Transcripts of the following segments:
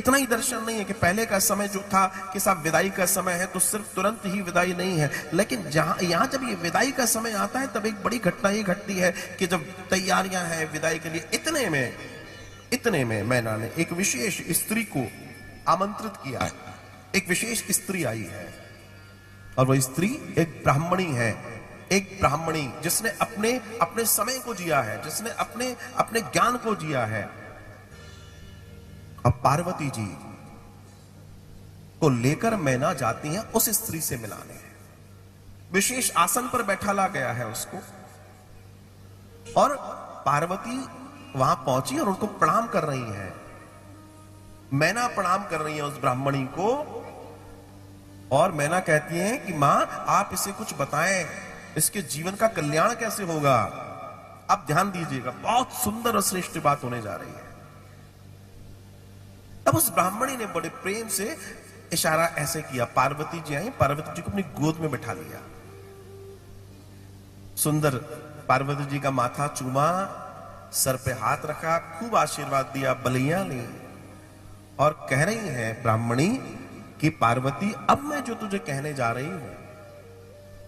इतना ही दर्शन नहीं है कि पहले का समय जो था कि साहब विदाई का समय है तो सिर्फ तुरंत ही विदाई नहीं है, लेकिन यहां जब ये विदाई का समय आता है तब एक बड़ी घटना ये घटती है कि जब तैयारियां हैं विदाई के लिए, इतने में मैना ने एक विशेष स्त्री को आमंत्रित किया है। एक विशेष स्त्री आई है और वह स्त्री एक ब्राह्मणी जिसने अपने समय को जिया है, जिसने अपने ज्ञान को जिया है। अब पार्वती जी को लेकर मैना जाती हैं उस स्त्री से मिलाने। विशेष आसन पर बैठा ला गया है उसको, और पार्वती वहां पहुंची और उनको प्रणाम कर रही है। मैना प्रणाम कर रही है उस ब्राह्मणी को, और मैना कहती है कि मां आप इसे कुछ बताएं, इसके जीवन का कल्याण कैसे होगा। अब ध्यान दीजिएगा, बहुत सुंदर और श्रेष्ठ बात होने जा रही है। तब उस ब्राह्मणी ने बड़े प्रेम से इशारा ऐसे किया, पार्वती जी आई, पार्वती जी को अपनी गोद में बैठा लिया, सुंदर पार्वती जी का माथा चूमा, सर पे हाथ रखा, खूब आशीर्वाद दिया, बलियां ली, और कह रही है ब्राह्मणी कि पार्वती अब मैं जो तुझे कहने जा रही हूं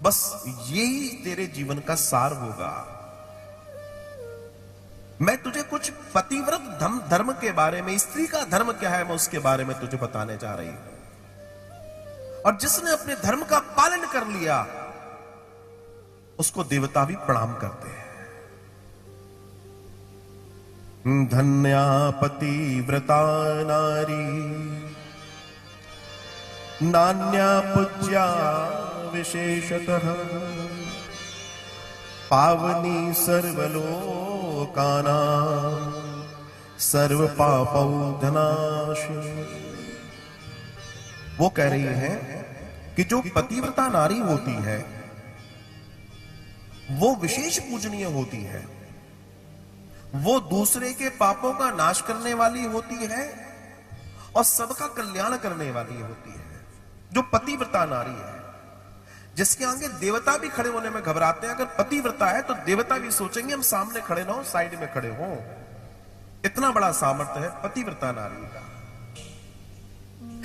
बस यही तेरे जीवन का सार होगा। मैं तुझे कुछ पतिव्रत धर्म के बारे में, स्त्री का धर्म क्या है, मैं उसके बारे में तुझे बताने जा रही हूं। और जिसने अपने धर्म का पालन कर लिया उसको देवता भी प्रणाम करते हैं। धन्या पतिव्रता नारी नान्या पूज्या विशेषतः पावनी सर्वलोकानां सर्व पापौ धनाशिनी। वो कह रही है कि जो पतिव्रता नारी होती है वो विशेष पूजनीय होती है, वो दूसरे के पापों का नाश करने वाली होती है और सबका कल्याण करने वाली होती है। जो पतिव्रता नारी है, जिसके आगे देवता भी खड़े होने में घबराते हैं, अगर पतिव्रता है तो देवता भी सोचेंगे हम सामने खड़े ना हो, साइड में खड़े हो। इतना बड़ा सामर्थ्य है पतिव्रता नारी का।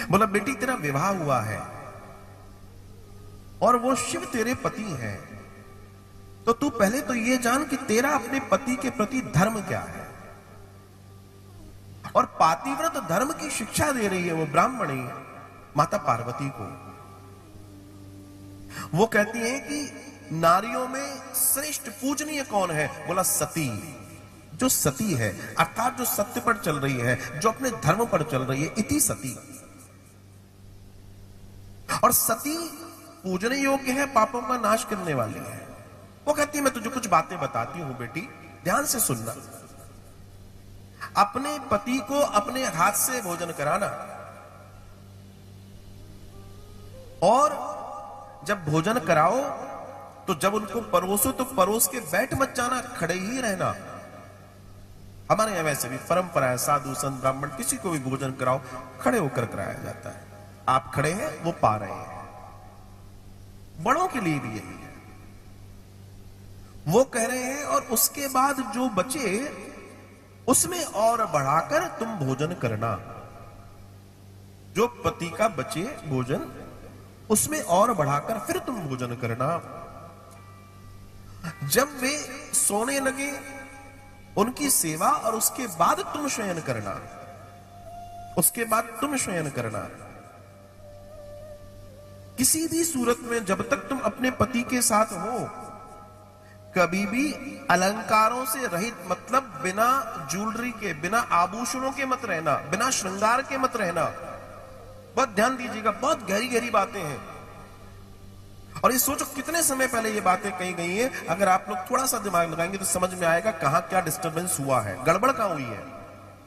बोला बेटी तेरा विवाह हुआ है और वो शिव तेरे पति हैं, तो तू पहले तो ये जान कि तेरा अपने पति के प्रति धर्म क्या है। और पातिव्रत धर्म की शिक्षा दे रही है वो ब्राह्मणी माता पार्वती को। वो कहती है कि नारियों में श्रेष्ठ पूजनीय कौन है। बोला सती। जो सती है अर्थात जो सत्य पर चल रही है, जो अपने धर्म पर चल रही है, इति सती। और सती पूजने योग्य है, पापों का नाश करने वाली है। वो कहती है मैं तुझे कुछ बातें बताती हूं बेटी, ध्यान से सुनना। अपने पति को अपने हाथ से भोजन कराना, और जब भोजन कराओ तो जब उनको परोसो तो परोस के बैठ मत जाना, खड़े ही रहना। हमारे यहां वैसे भी परंपरा है, साधु संत ब्राह्मण किसी को भी भोजन कराओ खड़े होकर कराया जाता है। आप खड़े हैं, वो पा रहे हैं। बड़ों के लिए भी यही है। वो कह रहे हैं और उसके बाद जो बचे उसमें और बढ़ाकर तुम भोजन करना। जो पति का बचे भोजन उसमें और बढ़ाकर फिर तुम भोजन करना। जब वे सोने लगे उनकी सेवा, और उसके बाद तुम शयन करना। उसके बाद तुम शयन करना। किसी भी सूरत में जब तक तुम अपने पति के साथ हो, कभी भी अलंकारों से रहित, मतलब बिना ज्वेलरी के, बिना आभूषणों के मत रहना, बिना श्रृंगार के मत रहना। बहुत ध्यान दीजिएगा, बहुत गहरी गहरी बातें हैं। और ये सोचो कितने समय पहले ये बातें कही गई हैं। अगर आप लोग थोड़ा सा दिमाग लगाएंगे तो समझ में आएगा कहां क्या डिस्टरबेंस हुआ है, गड़बड़ कहां हुई है।